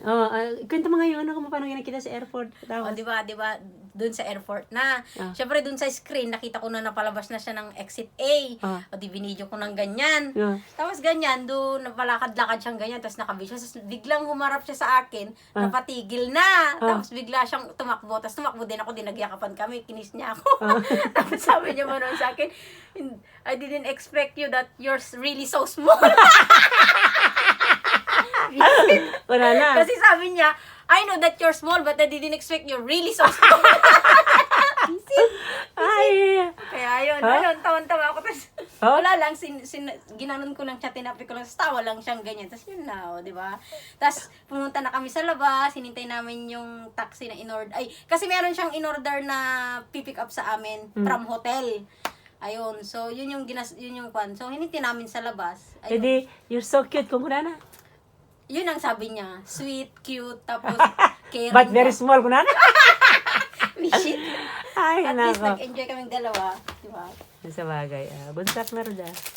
Oh, kwento mo nga yung ano kung paano nakita sa airport. O, Tapos, di ba, dun sa airport na. Ah. Siyempre, dun sa screen, nakita ko na napalabas na siya ng exit A. Ah. O, di binidyo ko ng ganyan. Ah. Tapos ganyan, dun, napalakad-lakad siyang ganyan, tapos nakabisyo. Tapos biglang humarap siya sa akin, napatigil na. Tapos bigla siyang tumakbo. Tapos tumakbo din ako, dinagyakapan kami, kinis niya ako. Tapos sabi niya mo sa akin, I didn't expect you that you're really so small. wala na. Kasi sabi niya, I know that you're small, but I didn't expect you're really so small. Ay, Kaya Ha? ayun, tawan-tawa ako. Tapos, Ha? wala lang, ginanon ko lang siya, tinapi ko lang, tapos tawa lang siyang ganyan. Tapos yun na, di ba? Tapos, pumunta na kami sa labas, hinintay namin yung taxi na in-order. Ay, kasi meron siyang in-order na pipick up sa amin from hotel. Ayun, so yun yung kwan. So, hinintay namin sa labas. Ayun. edi, you're so cute kung kuna na. Yun ang sabi niya, sweet, cute, tapos caring. But very small kuna na. Shit. Ay, At least nako. nag-enjoy kaming dalawa, di ba? Sa bagay, bunsak na rin